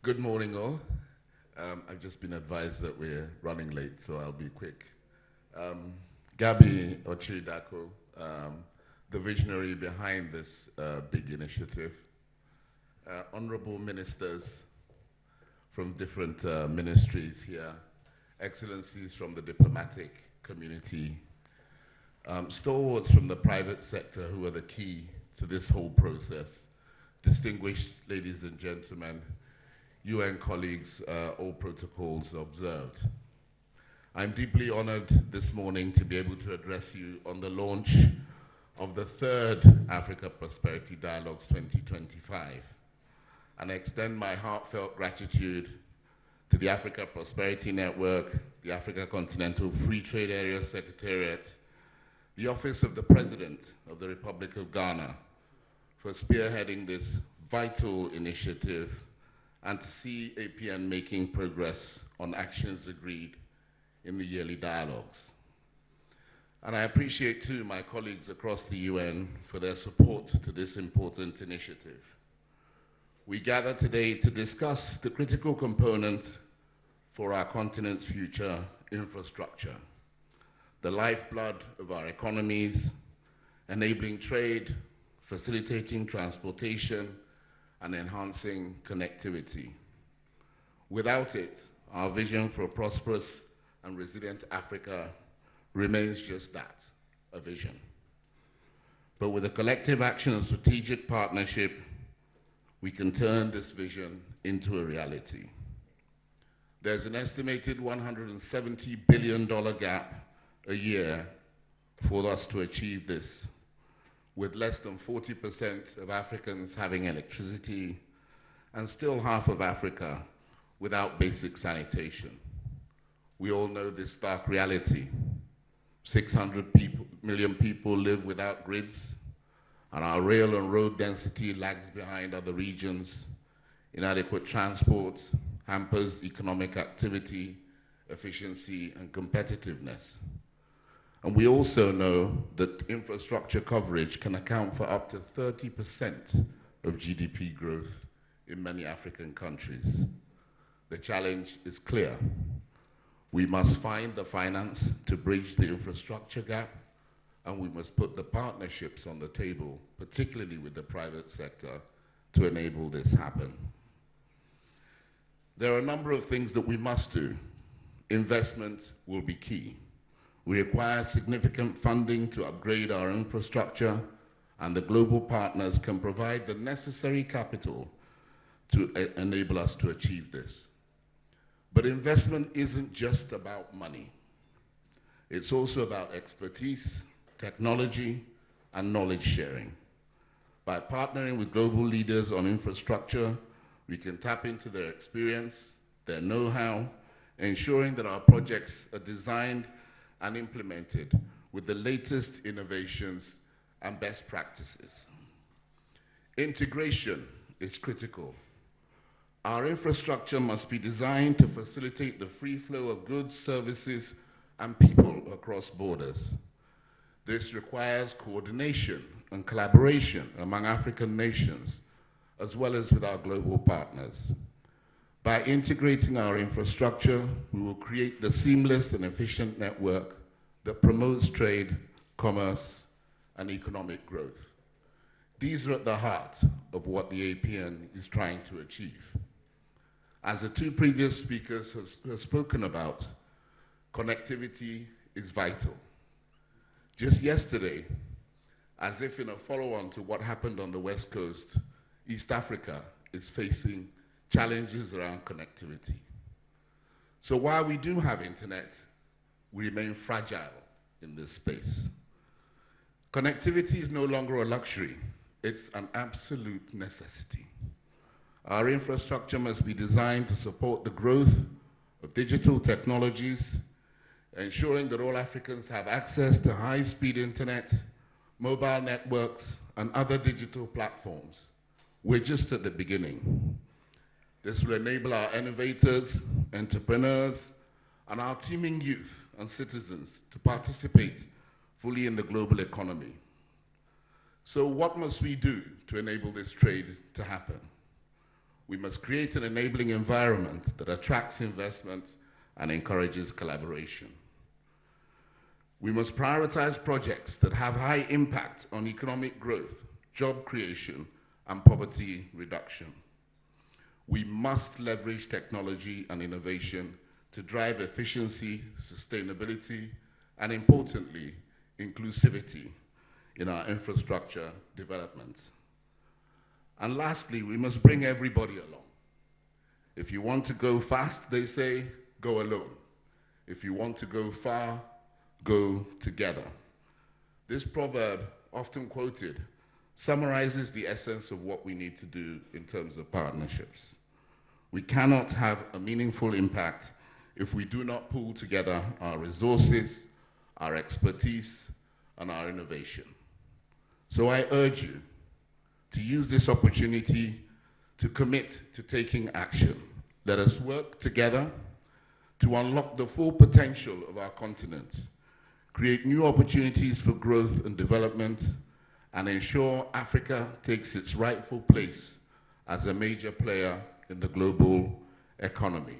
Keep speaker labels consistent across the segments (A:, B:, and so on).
A: Good morning, all. I've just been advised that we're running late, so I'll be quick. Gabi Ochiridako, the visionary behind this big initiative, honorable ministers from different ministries here, excellencies from the diplomatic community, stalwarts from the private sector who are the key to this whole process, distinguished ladies and gentlemen, UN colleagues, all protocols observed. I'm deeply honored this morning to be able to address you on the launch of the third Africa Prosperity Dialogues 2025. And I extend my heartfelt gratitude to the Africa Prosperity Network, the Africa Continental Free Trade Area Secretariat, the Office of the President of the Republic of Ghana for spearheading this vital initiative, and to see APN making progress on actions agreed in the yearly dialogues. And I appreciate too my colleagues across the UN for their support to this important initiative. We gather today to discuss the critical component for our continent's future infrastructure, the lifeblood of our economies, enabling trade, facilitating transportation, and enhancing connectivity. Without it, our vision for a prosperous and resilient Africa remains just that, a vision. But with a collective action and strategic partnership, we can turn this vision into a reality. There's an estimated $170 billion gap a year for us to achieve this, with less than 40% of Africans having electricity, and still half of Africa without basic sanitation. We all know this stark reality. 600 million people live without grids, and our rail and road density lags behind other regions. Inadequate transport hampers economic activity, efficiency, and competitiveness. And we also know that infrastructure coverage can account for up to 30% of GDP growth in many African countries. The challenge is clear. We must find the finance to bridge the infrastructure gap, and we must put the partnerships on the table, particularly with the private sector, to enable this happen. There are a number of things that we must do. Investment will be key. We require significant funding to upgrade our infrastructure, and the global partners can provide the necessary capital to enable us to achieve this. But investment isn't just about money. It's also about expertise, technology, and knowledge sharing. By partnering with global leaders on infrastructure, we can tap into their experience, their know-how, ensuring that our projects are designed and implemented with the latest innovations and best practices. Integration is critical. Our infrastructure must be designed to facilitate the free flow of goods, services, and people across borders. This requires coordination and collaboration among African nations, as well as with our global partners. By integrating our infrastructure, we will create the seamless and efficient network that promotes trade, commerce, and economic growth. These are at the heart of what the APN is trying to achieve. As the two previous speakers have spoken about, connectivity is vital. Just yesterday, as if in a follow-on to what happened on the West Coast, East Africa is facing challenges around connectivity. So while we do have internet, we remain fragile in this space. Connectivity is no longer a luxury, it's an absolute necessity. Our infrastructure must be designed to support the growth of digital technologies, ensuring that all Africans have access to high-speed internet, mobile networks, and other digital platforms. We're just at the beginning. This will enable our innovators, entrepreneurs, and our teeming youth and citizens to participate fully in the global economy. So what must we do to enable this trade to happen? We must create an enabling environment that attracts investment and encourages collaboration. We must prioritize projects that have high impact on economic growth, job creation, and poverty reduction. We must leverage technology and innovation to drive efficiency, sustainability, and importantly, inclusivity in our infrastructure development. And lastly, we must bring everybody along. If you want to go fast, they say, go alone. If you want to go far, go together. This proverb, often quoted, summarizes the essence of what we need to do in terms of partnerships. We cannot have a meaningful impact if we do not pool together our resources, our expertise, and our innovation. So I urge you to use this opportunity to commit to taking action. Let us work together to unlock the full potential of our continent, create new opportunities for growth and development, and ensure Africa takes its rightful place as a major player in the global economy.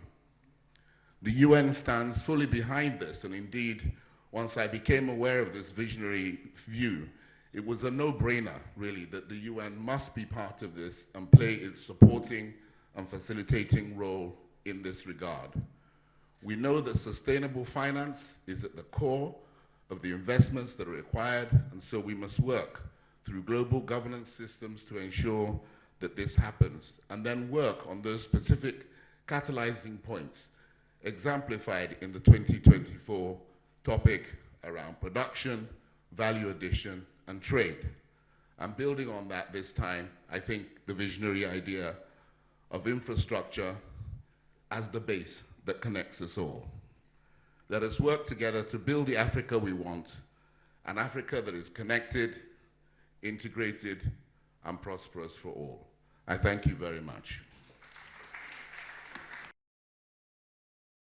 A: The UN stands fully behind this, and indeed, once I became aware of this visionary view, it was a no-brainer, really, that the UN must be part of this and play its supporting and facilitating role in this regard. We know that sustainable finance is at the core of the investments that are required, and so we must work through global governance systems to ensure that this happens, and then work on those specific catalyzing points exemplified in the 2024 topic around production, value addition, and trade. And building on that this time, I think the visionary idea of infrastructure as the base that connects us all. Let us work together to build the Africa we want, an Africa that is connected, integrated, and prosperous for all. I thank you very much.